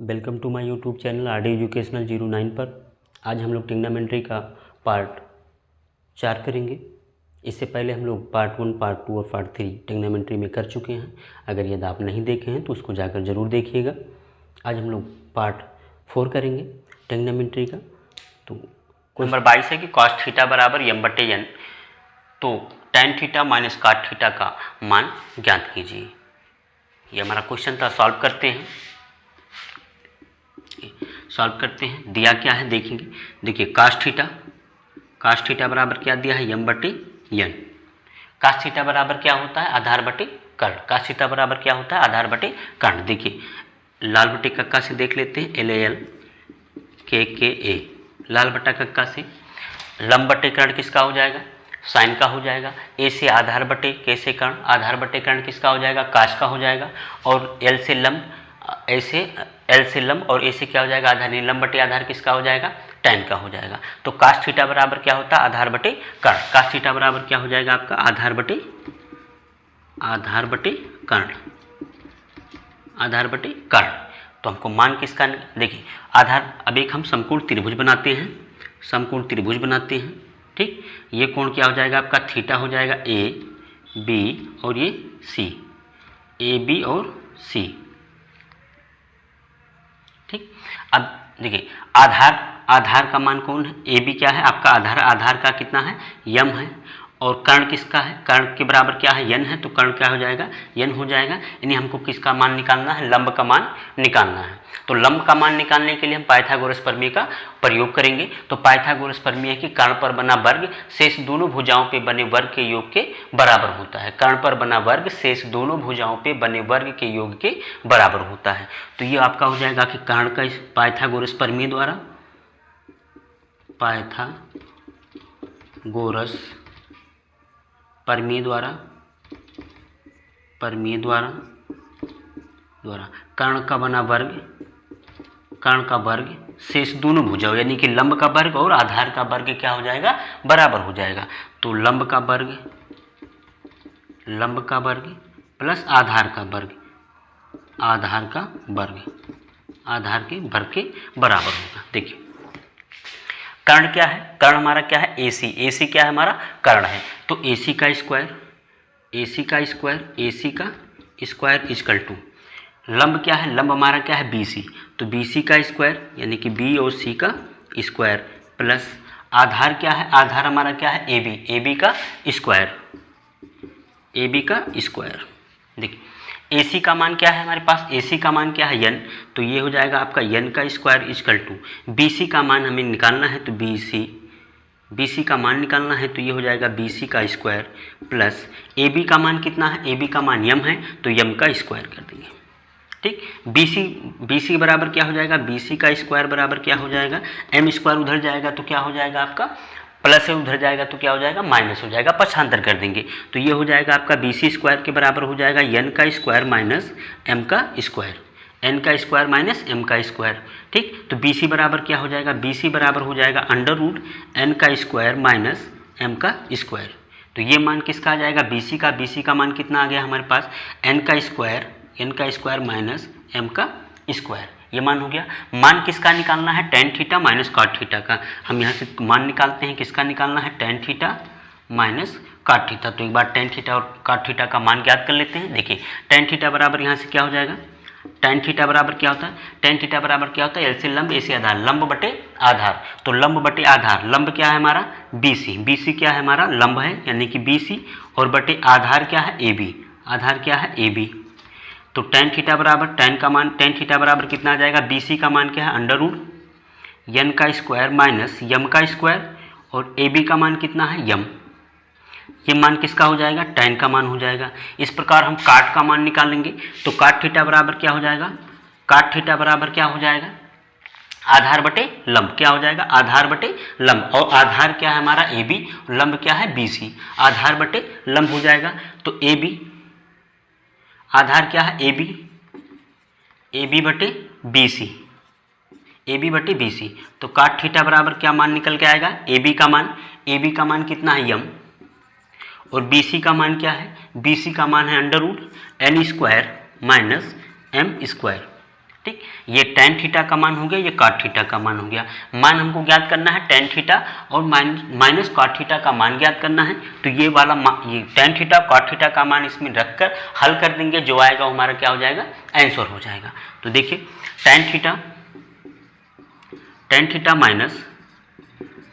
Welcome to my YouTube channel R D educational 09 पर। आज हम लोग ट्रिग्नोमेट्री का पार्ट 4 करेंगे। इससे पहले हम लोग पार्ट 1, पार्ट 2 और पार्ट 3 ट्रिग्नोमेट्री में कर चुके हैं। अगर यदि आप नहीं देखे हैं तो उसको जाकर ज़रूर देखिएगा। आज हम लोग पार्ट 4 करेंगे ट्रिग्नोमेट्री का। तो नंबर 22 है कि कॉस थीटा बराबर एम बटे एन, तो tan theta minus cot theta का मान ज्ञात कीजिए। ये हमारा क्वेश्चन था। सॉल्व करते हैं। दिया क्या है देखेंगे। देखिए कास थीटा बराबर क्या दिया है, एम बटे एन। कास थीटा बराबर क्या होता है, आधार बटे कर्ण। कास थीटा बराबर क्या होता है, आधार बटे कर्ण। देखिए लाल बटे कक्का से देख लेते हैं, LAL KKA। लाल बटा कक्का से लंब बटे कर्ण किसका हो जाएगा, साइन का हो जाएगा। ए से आधार बटे के से कर्ण, आधार बटे कर्ण किसका हो जाएगा, काश का हो जाएगा। और एल से लंब, एल से लंब और ए से क्या हो जाएगा, आधार। नहीं, लंब बटे आधार किसका हो जाएगा, टैन का हो जाएगा। तो काश थीटा बराबर क्या होता है, आधार बटे कर्ण। काश थीटा बराबर क्या हो जाएगा आपका, आधार बटे कर्ण, आधार बटे कर्ण। तो हमको मान किसका, देखिए आधार। अब एक हम समकोण त्रिभुज बनाते हैं, ठीक। ये कोण क्या हो जाएगा आपका, थीटा हो जाएगा, AB और ये C, AB और C, ठीक। अब देखिए आधार का मान कौन है, AB क्या है आपका आधार का कितना है, यम है। और कर्ण किसका है, कर्ण के बराबर क्या है, n है। तो कर्ण क्या हो जाएगा, n हो जाएगा। यानी हमको किसका मान निकालना है, लंब का मान निकालना है। तो लंब का मान निकालने के लिए हम पाइथागोरस प्रमेय का प्रयोग करेंगे। तो पाइथागोरस प्रमेय की कर्ण पर बना वर्ग शेष दोनों भुजाओं पे बने वर्ग के योग के बराबर होता है। कर्ण पर बना वर्ग शेष दोनों भुजाओं पे बने वर्ग के योग के बराबर होता है। तो ये आपका हो जाएगा कि कर्ण का पाइथागोरस प्रमेय द्वारा कर्ण का वर्ग शेष दोनों भुजाओं, यानी कि लंब का वर्ग और आधार का वर्ग क्या हो जाएगा, बराबर हो जाएगा। तो लंब का वर्ग प्लस आधार के वर्ग के बराबर होगा। देखिए कर्ण क्या है, कर्ण हमारा क्या है, AC क्या है हमारा, कर्ण है। तो AC का स्क्वायर इक्वल टू लंब क्या है, लंब हमारा क्या है, BC। तो BC का स्क्वायर यानी कि B और C का स्क्वायर प्लस आधार क्या है, आधार हमारा क्या है, AB का स्क्वायर। देखिए AC का मान क्या है हमारे पास, AC का मान क्या है, n। तो ये हो जाएगा आपका n का स्क्वायर इक्वल टू BC का मान हमें निकालना है। तो BC का मान निकालना है, तो ये हो जाएगा BC का स्क्वायर प्लस AB का मान कितना है, AB का मान m है। तो m का स्क्वायर कर देंगे, ठीक। BC बराबर क्या हो जाएगा, BC का स्क्वायर बराबर क्या हो जाएगा, m स्क्वायर उधर जाएगा तो क्या हो जाएगा आपका, प्लस है उधर जाएगा तो क्या हो जाएगा, माइनस हो जाएगा, पक्षांतर कर देंगे। तो ये हो जाएगा आपका BC स्क्वायर के बराबर हो जाएगा n का स्क्वायर माइनस m का स्क्वायर, n का स्क्वायर माइनस m का स्क्वायर, ठीक। तो BC बराबर क्या हो जाएगा, BC बराबर हो जाएगा अंडर रूट n का स्क्वायर माइनस m का स्क्वायर। तो ये मान किसका आ जाएगा, BC का मान कितना आ गया हमारे पास, n का स्क्वायर माइनस m का स्क्वायर। ये मान हो गया। मान किसका निकालना है, tan theta minus cot theta का। हम यहाँ से मान निकालते हैं, किसका निकालना है, tan theta minus cot theta. तो एक बार टेन थीटा और कॉट थीटा का मान ज्ञात कर लेते हैं। देखिए टेन थीटा बराबर यहाँ से क्या हो जाएगा, टेन थीटा बराबर क्या होता है, एल से लंब, ए से आधार, लंब बटे आधार। तो लंब बटे आधार, लंब क्या है हमारा, BC क्या है हमारा, लंब है यानी कि BC, और बटे आधार क्या है, AB। तो टेन थीटा बराबर कितना आ जाएगा, BC का मान क्या है, अंडर रूट n का स्क्वायर माइनस m का स्क्वायर, और AB का मान कितना है, m। ये मान किसका हो जाएगा, tan का मान हो जाएगा। इस प्रकार हम काट का मान निकालेंगे। तो काट थीटा बराबर क्या हो जाएगा, आधार बटे लंब, क्या हो जाएगा, आधार बटे लंब। और आधार क्या है हमारा, AB, लंब क्या है, BC, आधार बटे लंब हो जाएगा। तो AB, आधार क्या है, AB बटे BC। तो काट थीटा बराबर क्या मान निकल के आएगा, AB का मान कितना है, m। और BC का मान क्या है, BC का मान है under root n square minus m square. ठीक। ये tan थीटा का मान हो गया, ये cot थीटा का मान हो गया। मान हमको ज्ञात करना है tan थीटा और माइनस cot थीटा का मान ज्ञात करना है। तो ये वाला ये tan थीटा cot थीटा का मान इसमें रखकर हल कर देंगे, जो आएगा हमारा क्या हो जाएगा, आंसर हो जाएगा। तो देखिए tan theta minus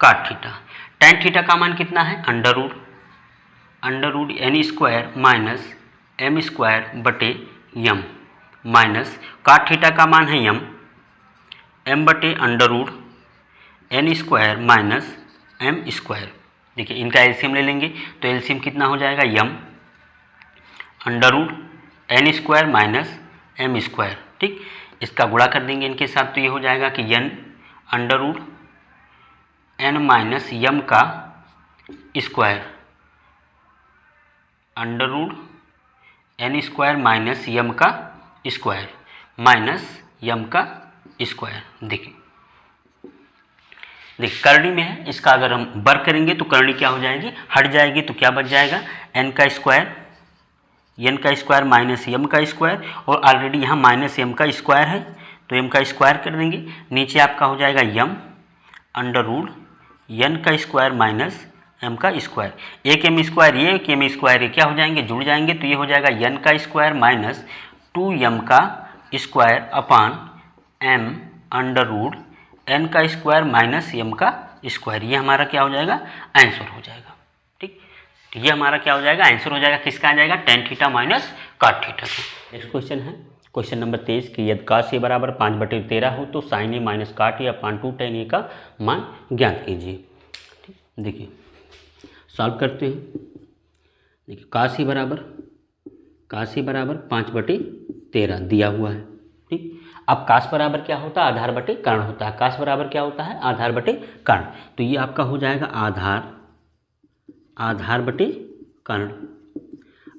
cot theta, tan theta का मान कितना है, under root n square minus m square बटे m, माइनस cot थीटा का मान है m बटे under root n square minus m square. देखिए इनका एलसीएम ले लेंगे तो एलसीएम कितना हो जाएगा, m under root n square minus m square. ठीक, इसका गुणा कर देंगे इनके साथ तो ये हो जाएगा कि n under root n minus m का square, under root n square minus m का स्क्वायर माइनस m का स्क्वायर। देखिए करनी में है, इसका अगर हम वर्क करेंगे तो करनी क्या हो जाएगी, हट जाएगी। तो क्या बच जाएगा, n का स्क्वायर माइनस m का स्क्वायर, और ऑलरेडी यहाँ माइनस m का स्क्वायर है तो m का स्क्वायर कर देंगे। नीचे आपका हो जाएगा m अंडर रूट n का स्क्वायर माइनस m का स्क्वायर। एक m स्क्वायर ये, एक m स्क्वायर ये क्या हो जाएंगे, जुड़ जाएंगे। तो ये हो जाएगा n का स्क्वायर माइनस 2m का square upon m under root n का स्क्वायर माइनस m का स्क्वायर। ये हमारा क्या हो जाएगा, आंसर हो जाएगा। ठीक, तो ये हमारा क्या हो जाएगा, आंसर हो जाएगा। किसका आ जाएगा, tan theta minus cot theta का। नेक्स्ट क्वेश्चन है क्वेश्चन नंबर 23 कि यदि cos a बराबर 5/13 हो तो sin a minus cot a upon 2 tan a का मान ज्ञात कीजिए। ठीक, देखिए सॉल्व करते हैं। देखिए cos a बराबर 5/13 दिया हुआ है। ठीक, अब cos बराबर क्या होता है, आधार बटे कर्ण होता है। cos बराबर क्या होता है, आधार बटे कर्ण। तो ये आपका हो जाएगा आधार बटे कर्ण।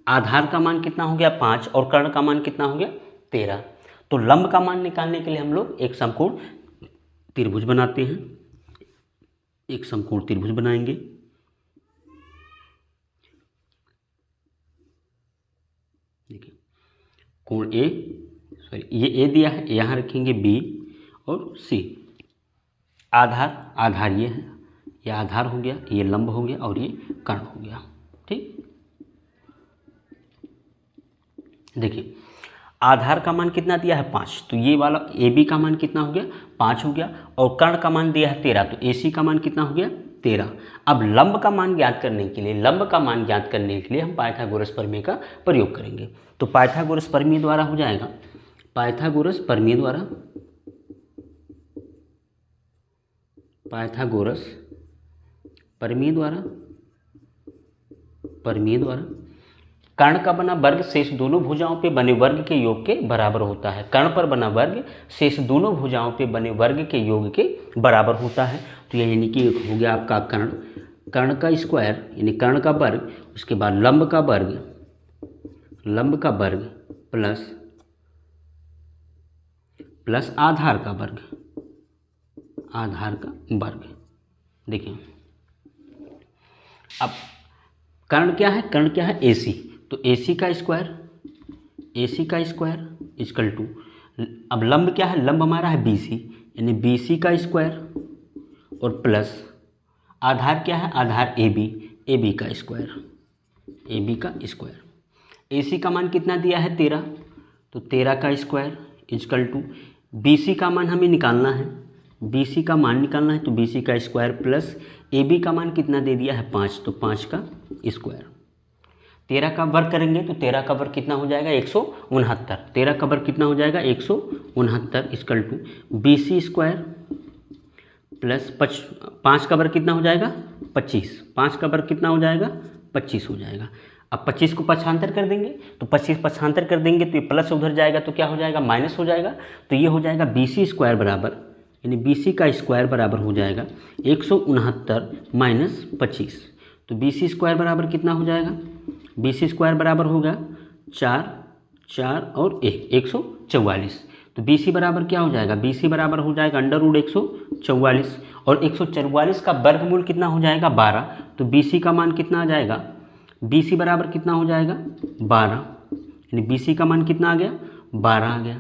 आधार का मान कितना हो गया 5 और कर्ण का मान कितना हो गया 13। तो लंब का मान निकालने के लिए हम लोग एक समकोण त्रिभुज बनाते हैं। एक समकोण त्रिभुज बनाएंगे। देखिए कोण ये ए दिया है, यहाँ रखेंगे बी और सी। आधार ये है, ये आधार हो गया, ये लंब हो गया और ये कर्ण हो गया। ठीक, देखिए आधार का मान कितना दिया है 5, तो ये वाला ए बी का मान कितना हो गया 5 हो गया, और कर्ण का मान दिया है 13, तो ए सी का मान कितना हो गया 13। अब लंब का मान ज्ञात करने के लिए हम पाइथागोरस प्रमेय का प्रयोग करेंगे। तो पाइथागोरस प्रमेय द्वारा हो जाएगा, पाइथागोरस प्रमेय द्वारा कर्ण का बना वर्ग शेष दोनों भुजाओं पे बने वर्ग के योग के बराबर होता है। कर्ण पर बना वर्ग शेष दोनों भुजाओं पे बने वर्ग के योग के बराबर होता है। तो यह यानी कि हो गया आपका कर्ण का स्क्वायर यानी कर्ण का वर्ग, उसके बाद लंब का वर्ग प्लस आधार का वर्ग। देखिए अब कर्ण क्या है AC, तो AC का स्क्वायर इक्वल टू, अब लंब क्या है, लंब हमारा है BC यानी BC का स्क्वायर और प्लस आधार क्या है, आधार AB का स्क्वायर। AC का मान कितना दिया है 13, तो 13 का स्क्वायर इक्वल टू BC का मान हमें निकालना है, तो BC का स्क्वायर प्लस AB का मान कितना दे दिया है 5, तो 5 का स्क्वायर। 13 का वर्ग करेंगे तो 13 का वर्ग कितना हो जाएगा 169। 13 का वर्ग कितना हो जाएगा 169 equal to BC square plus 5 का वर्ग कितना हो जाएगा 25। 5 का वर्ग कितना हो जाएगा 25 हो जाएगा। अब 25 को पक्षांतर कर देंगे, तो 25 पक्षांतर कर देंगे तो ये प्लस उधर जाएगा तो क्या हो जाएगा माइनस हो जाएगा। तो ये हो जाएगा BC स्क्वायर बराबर यानी BC का स्क्वायर बराबर हो जाएगा 169 माइनस 25। तो BC स्क्वायर बराबर कितना हो जाएगा, BC स्क्वायर बराबर होगा 4 और 144। तो BC बराबर क्या हो जाएगा, BC बराबर हो जाएगा अंडर रूट 144 और 144 का वर्गमूल कितना हो जाएगा 12। तो BC का मान कितना आ जाएगा, BC बराबर कितना हो जाएगा 12 यानी BC का मान कितना आ गया 12 आ गया।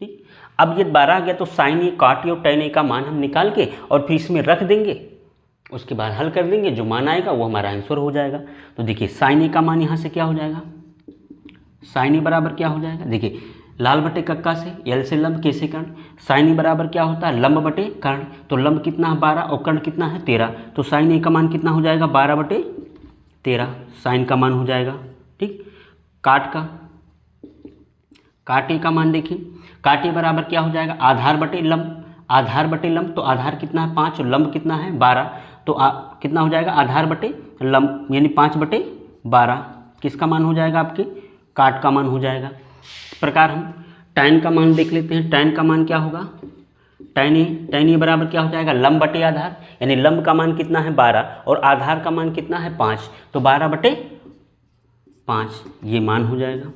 ठीक, अब ये 12 आ गया तो साइन ए कॉट ए और टेन ए का मान हम निकाल के और फिर इसमें रख देंगे, उसके बाद हल कर देंगे, जो मान आएगा वो हमारा आंसर हो जाएगा। तो देखिए साइन ए का मान यहाँ से क्या हो जाएगा, साइन ए बराबर क्या हो जाएगा, देखिए लाल बटे कक्का से एल से लंब के से कर्ण, साइन ए बराबर क्या होता है लंब बटे कर्ण, तो लंब कितना है 12 और कर्ण कितना है 13, तो साइन ए का मान कितना हो जाएगा 12 बटे 13 साइन का मान हो जाएगा। ठीक, काट ए का मान देखिए, काट ए बराबर क्या हो जाएगा आधार बटे लंब, आधार बटे लंब, तो आधार कितना है 5 और लंब कितना है 12, तो कितना हो जाएगा आधार बटे लंब यानी 5 बटे 12 किसका मान हो जाएगा आपके काट का मान हो जाएगा। इस प्रकार हम tan का मान देख लेते हैं, tan का मान क्या होगा, tan ए बराबर क्या हो जाएगा लंब बटे आधार, यानी लंब का मान कितना है 12 और आधार का मान कितना है 5, तो 12 बटे 5 ये मान हो जाएगा।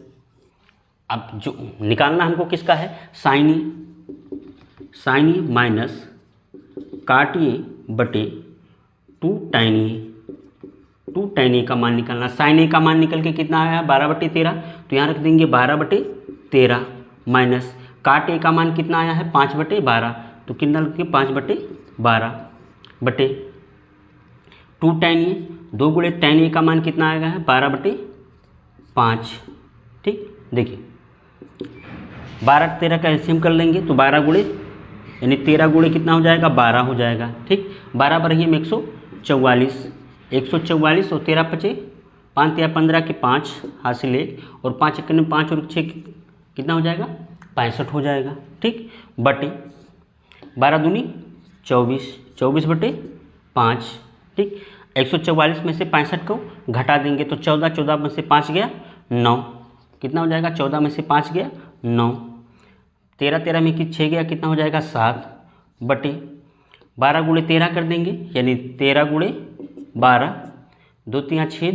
अब जो निकालना हमको किसका है साइन ए माइनस काट ए बटे 2 tan ए का मान निकालना, साइन ए का मान निकल के कितना आया 12 बटे 13, तो यहाँ रख देंगे 12 बटे 13 माइनस काट ए का मान कितना आया है 5 बटे 12, तो कितना रखेंगे 5 बटे 12 बटे 2 tan ए, 2 गुणे tan ए का मान कितना आएगा है 12 बटे 5। ठीक, देखिए 12 13 का एलसीएम कर लेंगे तो 12 गुणे यानी 13 गुणे कितना हो जाएगा 12 हो जाएगा। ठीक, 12 बरहिए में 144 और 13 पचे 5 या 15 के 5 हासिल 1 और 5 1 5 और 6 कितना हो जाएगा 65 हो जाएगा। ठीक, बटे 12 दूनी 24 बटे 5। ठीक, 144 में से 65 को घटा देंगे तो 14 में से 5 गया 9, कितना हो जाएगा 14 में से 5 गया 9, 13 में कि 6 गया कितना हो जाएगा 7 बटे 12 गुणे 13 कर देंगे यानी 13 गुणे 12, 2 3 6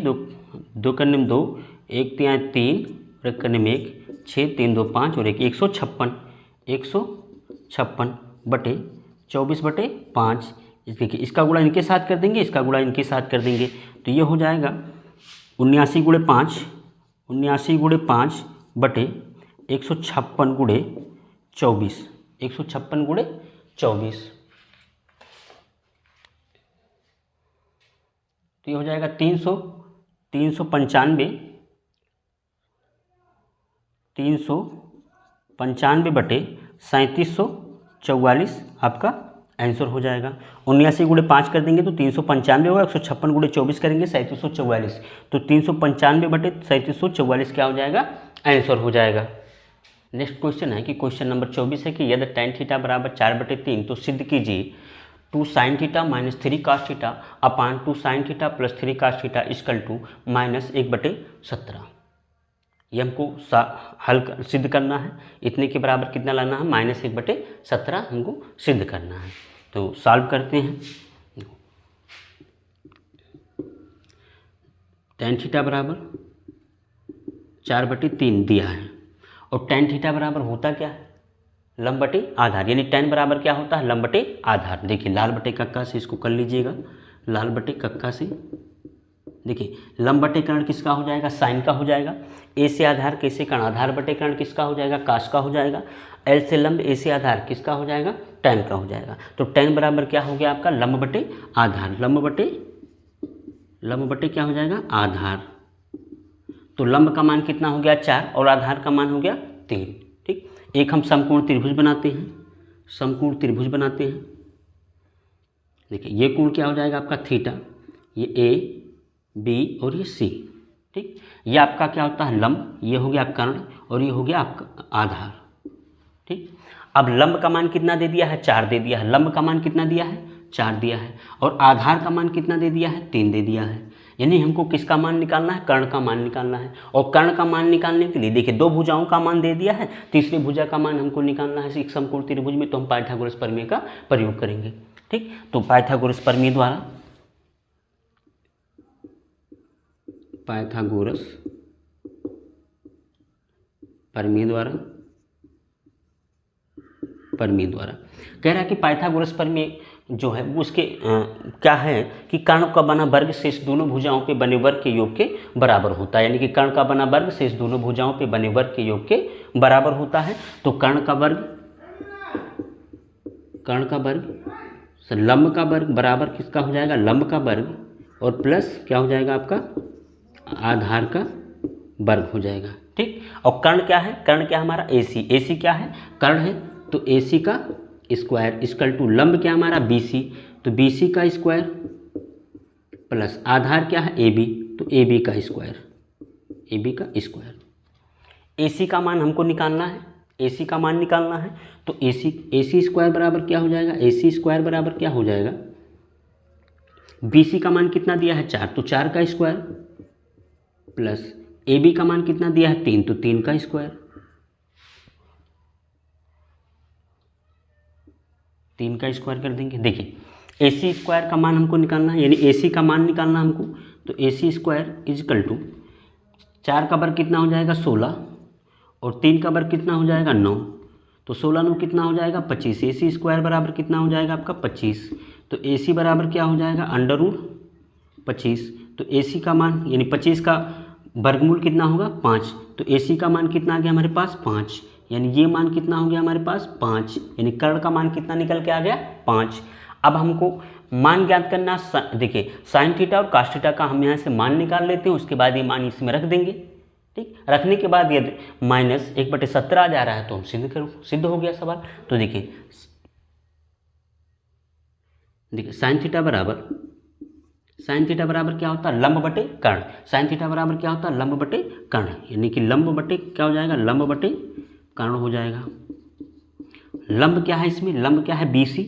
2 करने में 2 1 3 3 और 1 करने में 1 6 3 2 5 और 1 156 बटे 24 बटे 5। देखिए इसका गुणा इनके साथ कर देंगे, इसका गुणा इनके साथ कर देंगे तो ये हो जाएगा 79 गुणे 5 बटे 156 गुणे 24, 156 गुणे 24, तो ये हो जाएगा 395 बटे 3744 आपका आंसर हो जाएगा। 79 गुणे 5 कर देंगे तो 395 होगा, 156 गुणे 24 करेंगे 3744, तो 395 बटे 3744 क्या हो जाएगा आंसर हो जाएगा। नेक्स्ट क्वेश्चन है कि क्वेश्चन नंबर 24 है कि यदि tan थीटा बराबर 4/3 तो सिद्ध कीजिए 2 sin theta minus 3 cos theta upon 2 sin theta plus 3 cos theta equal to -1/17। ये हमको हल सिद्ध करना है, इतने के बराबर कितना लाना है -1/17 हमको सिद्ध करना है। तो सॉल्व करते हैं। tan थीटा बराबर 4/3 दिया है और tan थीटा बराबर होता क्या है लंब बटे आधार, यानी tan बराबर क्या होता है लंब बटे आधार। देखिए लाल बटे कक्का से इसको कर लीजिएगा, लाल बटे कक्का से देखिए लंब बटे कर्ण किसका हो जाएगा साइन का हो जाएगा, ए से आधार कैसे कर्ण आधार बटे कर्ण किसका हो जाएगा काश का हो जाएगा, एल से लंब ए से आधार किसका हो जाएगा tan का हो जाएगा। तो tan बराबर क्या हो गया आपका लंब बटे आधार, लंब बटे क्या हो जाएगा आधार। तो लंब का मान कितना हो गया 4 और आधार का मान हो गया 3। ठीक, एक हम समकोण त्रिभुज बनाते हैं, देखिए ये कोण क्या हो जाएगा आपका थीटा, ये ए बी और ये सी। ठीक, ये आपका क्या होता है लंब, ये हो गया कर्ण और ये हो गया आपका आधार। ठीक, अब लंब का मान कितना दे दिया है 4 दे दिया है, लंब का मान कितना दिया है 4 दिया है और आधार का मान कितना दे दिया है 3 दे दिया है, यानी हमको किसका मान निकालना है कर्ण का मान निकालना है। और कर्ण का मान निकालने के लिए देखिए 2 भुजाओं का मान दे दिया है, तीसरी भुजा का मान हमको निकालना है एक समकोण त्रिभुज में, तो हम पाइथागोरस प्रमेय का प्रयोग करेंगे। ठीक, तो पाइथागोरस प्रमेय द्वारा कह रहा है कि पाइथागोरस प्रमेय जो है वो उसके क्या है कि कर्ण का बना वर्ग शेष दोनों भुजाओं पे बने वर्ग के योग के बराबर होता है, यानी कि कर्ण का बना वर्ग शेष दोनों भुजाओं पे बने वर्ग के योग के बराबर होता है। तो कर्ण का वर्ग कर्ण का वर्ग लंब का वर्ग बराबर किसका हो जाएगा, लंब का वर्ग और प्लस क्या हो जाएगा आपका, आधार का वर्ग हो जाएगा। ठीक, और कर्ण क्या है, कर्ण क्या है हमारा AC, AC क्या है, कर्ण है, तो AC का स्क्वायर इक्वल टू लंब क्या हमारा BC, तो BC का स्क्वायर प्लस आधार क्या है AB, तो AB का स्क्वायर, AB का स्क्वायर। AC का मान हमको निकालना है, AC का मान निकालना है, तो AC स्क्वायर बराबर क्या हो जाएगा, AC स्क्वायर बराबर क्या हो जाएगा, BC का मान कितना दिया है 4, तो 4 का स्क्वायर प्लस AB का मान कितना दिया है 3, तो 3 का स्क्वायर, 3 का स्क्वायर कर देंगे। देखिए AC स्क्वायर का मान हमको निकालना है, यानी AC का मान निकालना हमको, तो AC स्क्वायर इजकल टू 4 का वर्ग कितना हो जाएगा 16 और 3 का वर्ग कितना हो जाएगा 9, तो 16 9 कितना हो जाएगा 25। AC स्क्वायर बराबर कितना हो जाएगा आपका 25, तो AC बराबर क्या हो जाएगा √25, तो AC का मान यानी 25 का वर्गमूल कितना होगा 5, तो AC का मान कितना आ गया हमारे पास 5, यानी ये मान कितना हो गया हमारे पास 5, यानी कर्ण का मान कितना निकल के आ गया 5। अब हमको मान ज्ञात करना, देखिए साइन थीटा और कास थीटा का हम यहाँ से मान निकाल लेते हैं, उसके बाद ये मान इसमें रख देंगे। ठीक, रखने के बाद यदि -1/17 आ जा रहा है तो हम सिद्ध हो गया सवाल। तो देखिए साइन थीटा बराबर क्या होता है, लंब बटे कर्ण। साइन थीटा बराबर क्या होता है, लंब बटे कर्ण, यानी कि लंब बटे क्या हो जाएगा, लंब बटे कर्ण हो जाएगा। लंब क्या है इसमें, लंब क्या है BC,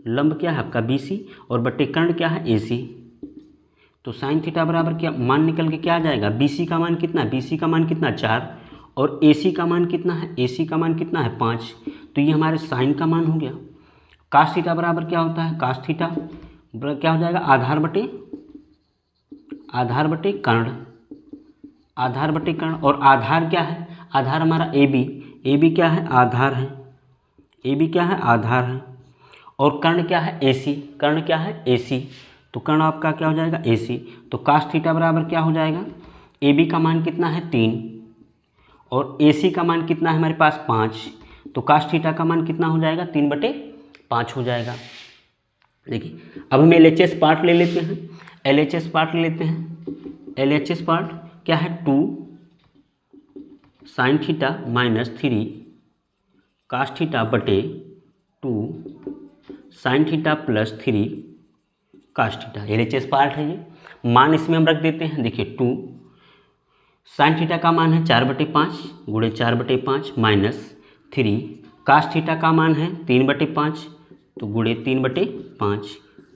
लंब क्या है आपका BC और बटे कर्ण क्या है AC, तो साइन थीटा बराबर क्या मान निकल के क्या आ जाएगा, BC का मान कितना, BC का मान कितना 4 और AC का मान कितना है, AC का मान कितना है 5, तो ये हमारे साइन का मान हो गया। कास थीटा बराबर क्या होता है, कास थीटा क्या हो जाएगा, आधार बटे कर्ण, आधार बटे कर्ण, और आधार क्या है, आधार हमारा AB क्या है, आधार है, AB क्या है, आधार है, और कर्ण क्या है AC, कर्ण क्या है AC, तो कर्ण आपका क्या हो जाएगा AC, तो कास थीटा बराबर क्या हो जाएगा, AB का मान कितना है 3 और AC का मान कितना है हमारे पास 5, तो कास थीटा का मान कितना हो जाएगा 3/5 हो जाएगा। देखिए अब हम LHS पार्ट ले लेते हैं, LHS पार्ट ले लेते हैं। LHS पार्ट क्या है 2 साइन थीटा -3 कास थीटा बटे 2 sine theta +3 cos theta, LHS part है ये। मान इसमें हम रख देते हैं, देखिए 2 साइन थीटा का मान है 4/5 गुणे 4/5 -3 कास थीटा का मान है 3/5 तो गुणे 3/5,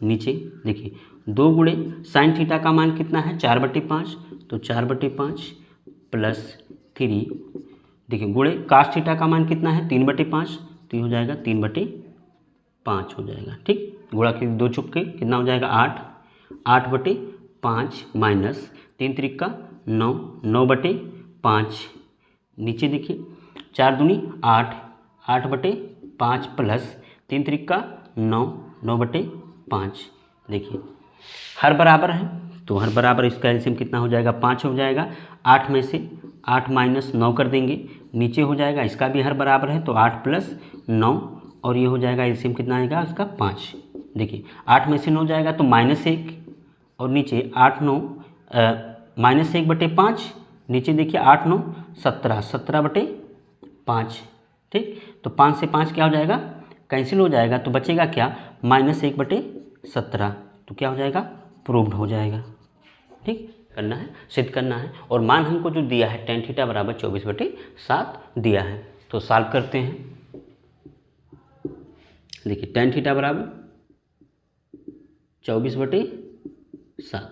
नीचे देखिए 2 गुणे साइन थीटा का मान कितना है 4/5 तो 4/5 +3, देखिए गुणे कास थीटा का मान कितना है 3/5 तो ये हो जाएगा 3/5 हो जाएगा। ठीक, गुणा के 2 चुक्के कितना हो जाएगा 8/5 माइनस 3 त्रिक का 9 9/5, नीचे देखिए 4 दूनी 8 8/5 प्लस 3 त्रिक का 9 9/5, देखिए हर बराबर है तो हर बराबर इसका एलसीएम कितना हो जाएगा 5 हो जाएगा। 8 में से 8 - 9 कर देंगे, नीचे हो जाएगा इसका भी हर बराबर है तो 8 + 9 और ये हो जाएगा एलसीएम कितना आएगा इसका 5। देखिए 8 में से 9 जाएगा तो -1 और नीचे 8 9 -1/5, नीचे देखिए 8 9 17 17/5। ठीक, तो 5 से 5 क्या हो जाएगा कैंसिल हो जाएगा तो बचेगा क्या -1/17, तो क्या हो जाएगा प्रूव्ड हो जाएगा। ठीक, करना है सिद्ध करना है और मान हमको जो दिया है tan थीटा बराबर 24/7 दिया है, तो सॉल्व करते हैं। देखिए tan थीटा बराबर 24/7,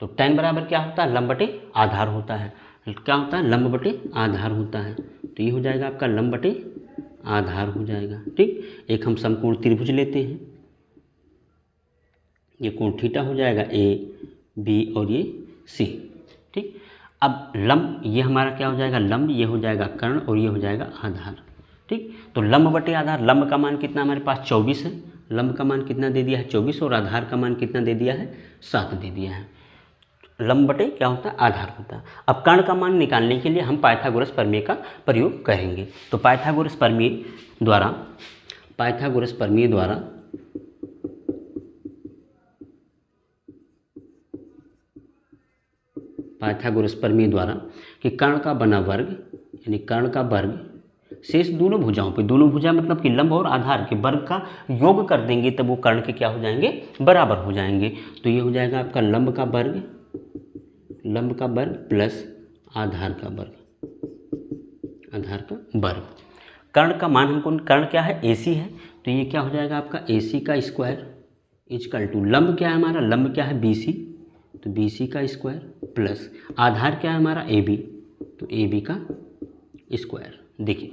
तो tan बराबर क्या होता है लंब बटे आधार होता है, क्या होता है लंब बटे आधार होता है, तो ये हो जाएगा आपका लंब बटे आधार हो जाएगा। ठीक, एक हम समकोण त्रिभुज लेते हैं, ये कोण थीटा हो जाएगा A B और ये C। ठीक, अब लंब ये हमारा क्या हो जाएगा लंब, ये हो जाएगा कर्ण और ये हो जाएगा आधार। ठीक, तो लंब बटे आधार, लंब का मान कितना हमारे पास 24 है, लंब का मान कितना दे दिया है 24 और आधार का मान कितना दे दिया है 7 दे दिया है। लंब बटे क्या होता है आधार होता है। अब कर्ण का मान निकालने के लिए हम पाइथागोरस प्रमेय का प्रयोग करेंगे, तो पाइथागोरस प्रमेय द्वारा पाइथागोरस प्रमेय द्वारा कि कर्ण का बना वर्ग यानी कर्ण का वर्ग शेष दोनों भुजाओं पे, दोनों भुजा मतलब कि लंब और आधार के वर्ग का योग कर देंगे तब वो कर्ण के क्या हो जाएंगे, बराबर हो जाएंगे। तो ये हो जाएगा आपका लंब का वर्ग प्लस आधार का वर्ग। कर्ण का मान हमको, कर्ण क्या है, AC है, तो ये क्या हो जाएगा आपका AC का स्क्वायर इजकल टू लंब क्या है हमारा, लंब क्या है BC, तो BC का स्क्वायर प्लस आधार क्या है हमारा AB, तो AB का स्क्वायर। देखिए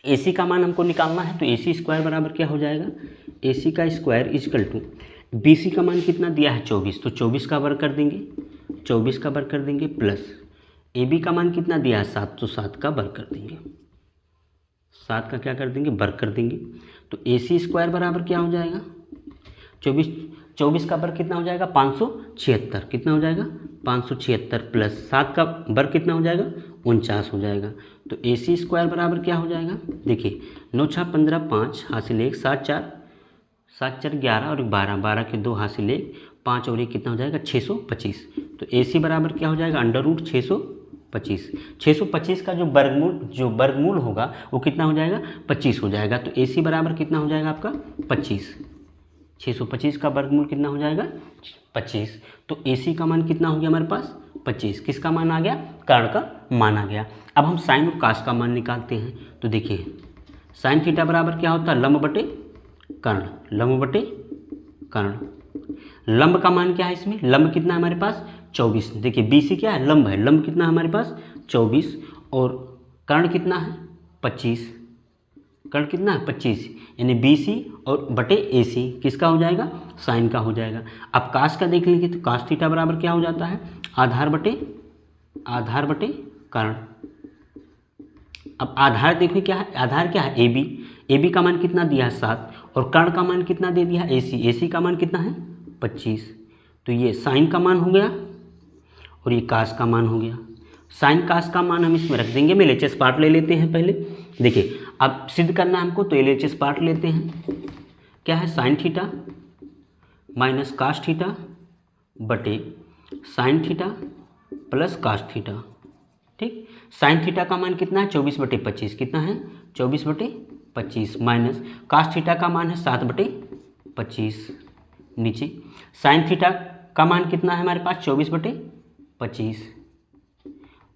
AC का मान हमको निकालना है तो AC स्क्वायर बराबर क्या हो जाएगा, AC का स्क्वायर इजकल टू BC का मान कितना दिया है 24, तो 24 का वर्ग कर देंगे, प्लस AB का मान कितना दिया है 7, तो 7 का वर्ग कर देंगे, 7 का क्या कर देंगे, वर्ग कर देंगे। तो AC स्क्वायर बराबर क्या हो जाएगा, 24 का वर्ग कितना हो जाएगा 576, कितना हो जाएगा 576 प्लस 7 का वर्ग कितना हो जाएगा 49 हो जाएगा। तो AC स्क्वायर बराबर क्या हो जाएगा, देखिए 9 6 15 5 हासिल 1 7 4 11 और 12 के 2 हासिल 1 5 और 1 कितना हो जाएगा 625। तो AC बराबर क्या हो जाएगा √625। 625 का जो वर्गमूल होगा वो कितना हो जाएगा 25 हो जाएगा। तो AC बराबर कितना हो जाएगा आपका 25। 625 का वर्गमूल कितना हो जाएगा 25। तो AC का मान कितना हो गया हमारे पास 25। किसका मान आ गया, कर्ण का मान आ गया। अब हम साइन और कास का मान निकालते हैं। तो देखिए साइन थीटा बराबर क्या होता है, लंब बटे कर्ण। लंब का मान क्या है इसमें, लंब कितना है हमारे पास 24। देखिए BC क्या है, लंब है, लंब कितना है हमारे पास 24 और कर्ण कितना है 25, कर्ण कितना है 25, यानी BC और बटे AC किसका हो जाएगा, साइन का हो जाएगा। अब कास का देख लीजिए तो कास थीटा बराबर क्या हो जाता है, आधार बटे कर्ण। अब आधार देखिए क्या है, आधार क्या है AB का मान कितना दिया है 7 और कर्ण का मान कितना दे दिया है AC का मान कितना है 25। तो ये साइन का मान हो गया और ये कास का मान हो गया। साइन कास का मान हम इसमें रख देंगे। मैं LHS पार्ट ले लेते हैं पहले। देखिए अब सिद्ध करना है हमको तो LHS पार्ट लेते हैं। क्या है, sine theta minus cos theta बटे sine theta plus cos theta. ठीक, साइन थीटा का मान कितना है 24/25, कितना है 24/25 माइनस कास थीटा का मान है 7/25। नीचे साइन थीटा का मान कितना है हमारे पास 24/25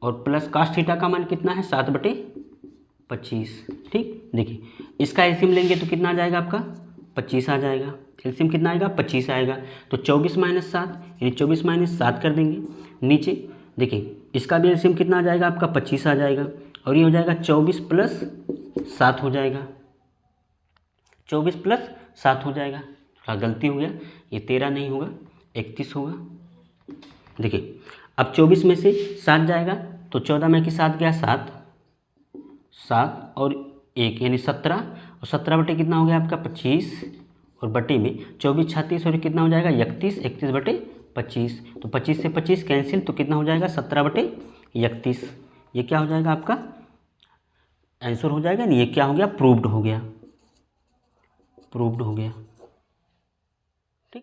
और प्लस कास थीटा का मान कितना है 7/25। ठीक, देखिए इसका एलसीएम लेंगे तो कितना आ जाएगा आपका 25 आ जाएगा। एलसीएम कितना आएगा 25 आएगा। तो 24 - 7 यानी 24 - 7 कर देंगे। नीचे देखिए इसका भी एलसीएम कितना आ जाएगा आपका 25 आ जाएगा और ये हो जाएगा 24 + 7 हो जाएगा, 24 + 7 हो जाएगा। थोड़ा गलती हो गया, ये 13 नहीं होगा 31 होगा। देखिए अब 24 में से 7 जाएगा तो 14 में कि 7 गया 7 और 1 यानी 17 और 17 बटे कितना हो गया आपका 25 और बटे में 24 36 और कितना हो जाएगा 31, 31/25। तो 25 से 25 कैंसिल तो कितना हो जाएगा 17/31। ये क्या हो जाएगा आपका आंसर हो जाएगा। नहीं, ये क्या हो गया प्रूव्ड हो गया।